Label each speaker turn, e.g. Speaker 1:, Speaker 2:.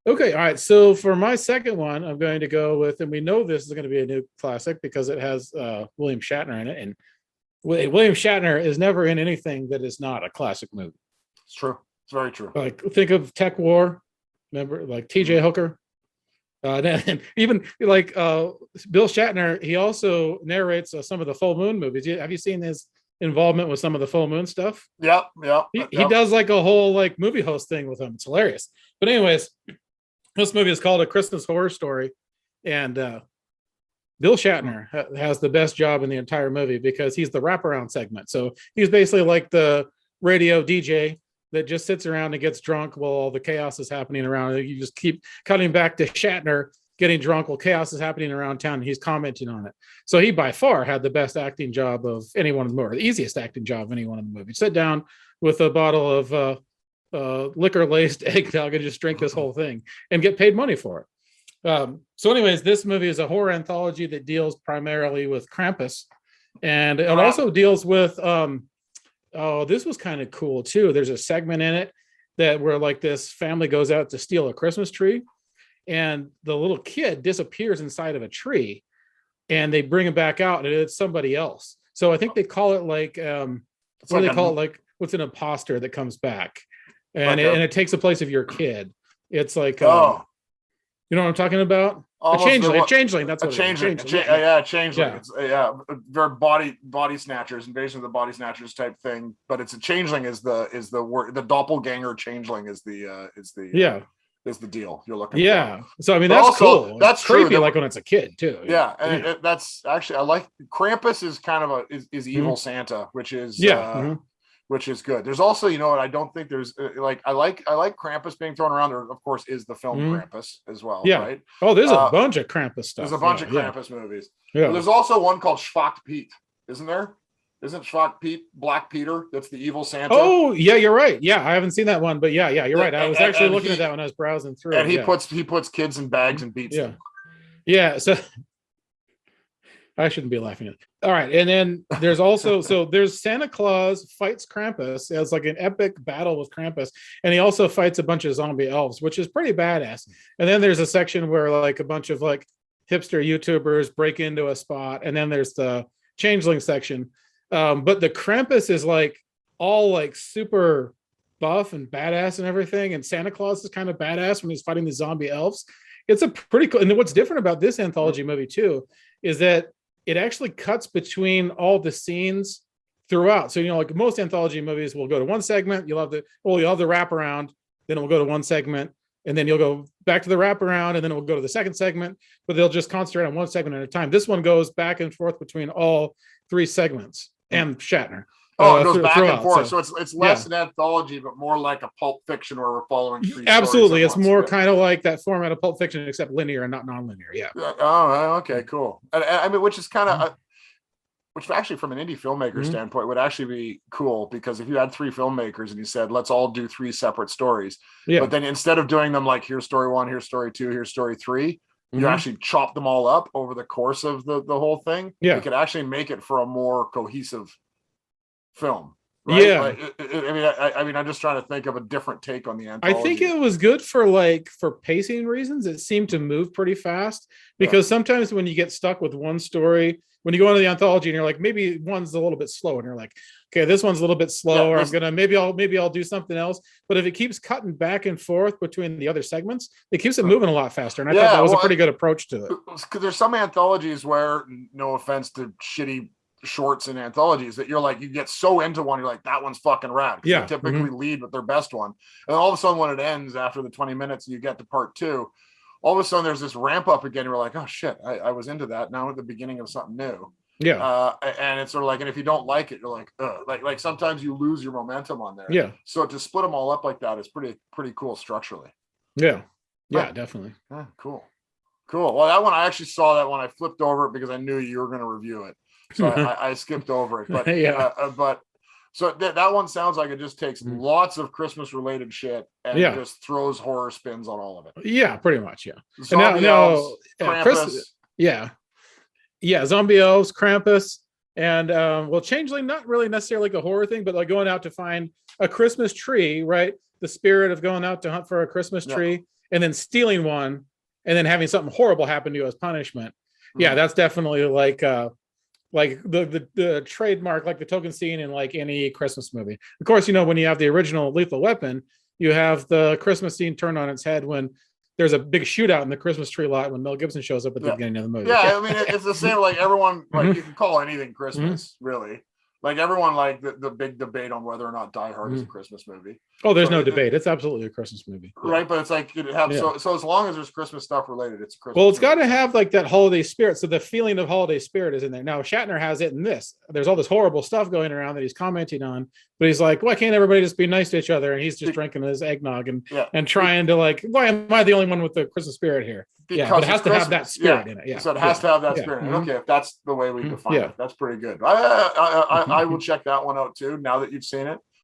Speaker 1: Okay, all right. So for my second one, I'm going to go with, and we know this is going to be a new classic because it has William Shatner in it, and William Shatner is never in anything that is not a classic movie.
Speaker 2: It's true. It's very true.
Speaker 1: Like think of Tech War, remember, like T.J. Hooker. And even like Bill Shatner, he also narrates some of the Full Moon movies. Have you seen his involvement with some of the Full Moon stuff?
Speaker 2: Yeah.
Speaker 1: He does like a whole like movie host thing with him. It's hilarious. But anyways, this movie is called A Christmas Horror Story, and Bill Shatner has the best job in the entire movie because he's the wraparound segment. So he's basically like the radio DJ that just sits around and gets drunk while all the chaos is happening around. You just keep cutting back to Shatner getting drunk while chaos is happening around town, and he's commenting on it. So he by far had the best acting job of anyone in the movie, the easiest acting job of anyone in the movie. Sit down with a bottle of liquor-laced eggnog and just drink this whole thing and get paid money for it. So anyways, this movie is a horror anthology that deals primarily with Krampus, and it also deals with this was kind of cool too. There's a segment in it that where like this family goes out to steal a Christmas tree, and the little kid disappears inside of a tree, and they bring him back out, and it's somebody else. So I think they call it like what do they call it? Like what's an imposter that comes back, and it takes the place of your kid. It's like you know what I'm talking about? A changeling. That's what
Speaker 2: changeling. Changeling. Yeah. They're body snatchers, invasion of the body snatchers type thing. But it's a changeling is the word. The doppelganger changeling is the deal you're looking for. So
Speaker 1: I mean that's also, cool.
Speaker 2: That's
Speaker 1: creepy,
Speaker 2: true.
Speaker 1: Like when it's a kid too.
Speaker 2: Yeah, and that's actually I like Krampus is kind of is evil Santa, which is which is good. There's also, you know what, I don't think there's like I like Krampus being thrown around. There, of course, is the film Krampus as well. Yeah. Right.
Speaker 1: Oh, there's a bunch of Krampus stuff.
Speaker 2: There's a bunch of Krampus movies. Yeah. But there's also one called Schwacht Pete, isn't there? Isn't Schwacht Pete Black Peter? That's the evil Santa.
Speaker 1: Oh, yeah, you're right. Yeah, I haven't seen that one, but yeah, you're right. I was actually looking at that when I was browsing through.
Speaker 2: And he puts kids in bags and beats them.
Speaker 1: Yeah. So I shouldn't be laughing at it. All right. And then there's also, there's Santa Claus fights Krampus. It's like an epic battle with Krampus. And he also fights a bunch of zombie elves, which is pretty badass. And then there's a section where like a bunch of like hipster YouTubers break into a spot. And then there's the changeling section. But the Krampus is like all like super buff and badass and everything. And Santa Claus is kind of badass when he's fighting the zombie elves. It's a pretty cool. And then what's different about this anthology movie too, is that it actually cuts between all the scenes throughout. So, you know, like most anthology movies will go to one segment, you'll have the wraparound, then it will go to one segment, and then you'll go back to the wraparound, and then it will go to the second segment, but they'll just concentrate on one segment at a time. This one goes back and forth between all three segments and Shatner.
Speaker 2: It goes back and forth. So it's less an anthology, but more like a Pulp Fiction where we're following three
Speaker 1: Absolutely. It's more kind of like that format of Pulp Fiction, except linear and not nonlinear. Yeah.
Speaker 2: Oh, okay, cool. And I mean, which is kind of, which actually from an indie filmmaker standpoint would actually be cool, because if you had three filmmakers and you said, let's all do three separate stories, but then instead of doing them like here's story one, here's story two, here's story three, you actually chop them all up over the course of the whole thing. You could actually make it for a more cohesive film. Right? I mean I'm just trying to think of a different take on the anthology.
Speaker 1: I think it was good for pacing reasons. It seemed to move pretty fast, because sometimes when you get stuck with one story, when you go into the anthology and you're like, maybe one's a little bit slow, and you're like, okay, this one's a little bit slower. I'm gonna maybe I'll do something else. But if it keeps cutting back and forth between the other segments, it keeps it moving a lot faster. And I thought that was a pretty good approach to it.
Speaker 2: Because there's some anthologies where, no offense to shitty shorts and anthologies, that you're like, you get so into one, you're like, that one's fucking rad. They typically lead with their best one, and all of a sudden when it ends after the 20 minutes and you get to part two, all of a sudden there's this ramp up again. You're like, oh shit, I was into that. Now I'm at the beginning of something new. And it's sort of like, and if you don't like it, you're like, like sometimes you lose your momentum on there. So to split them all up like that is pretty cool structurally.
Speaker 1: Definitely.
Speaker 2: Cool. Well, that one, I actually saw that one. I flipped over it because I knew you were going to review it. So I skipped over it, but so that one sounds like it just takes lots of Christmas related shit and just throws horror spins on all of it.
Speaker 1: Yeah, pretty much. Yeah.
Speaker 2: Zombie elves, Krampus.
Speaker 1: Zombie elves, Krampus, and Changeling, not really necessarily like a horror thing, but like going out to find a Christmas tree, right? The spirit of going out to hunt for a Christmas tree. and then stealing one and then having something horrible happen to you as punishment. Yeah, that's definitely like the trademark, like the token scene in like any Christmas movie. Of course, when you have the original Lethal Weapon, you have the Christmas scene turned on its head when there's a big shootout in the Christmas tree lot when Mel Gibson shows up at the beginning of the movie.
Speaker 2: Yeah, I mean, it's the same. Like everyone, like you can call anything Christmas, really. Like everyone, like the big debate on whether or not Die Hard is a Christmas movie.
Speaker 1: Oh, there's no debate. It's absolutely a Christmas movie,
Speaker 2: right? But it's like so as long as there's Christmas stuff related, it's a Christmas.
Speaker 1: Well, it's got to have like that holiday spirit. So the feeling of holiday spirit is in there. Now Shatner has it in this. There's all this horrible stuff going around that he's commenting on, but he's like, why can't everybody just be nice to each other? And he's just drinking his eggnog and trying to like, why am I the only one with the Christmas spirit here?
Speaker 2: Because
Speaker 1: but it has to have that spirit in it. Yeah.
Speaker 2: So it has to have that spirit. Okay, if that's the way we define it, that's pretty good. I will check that one out too. Now that you've seen it,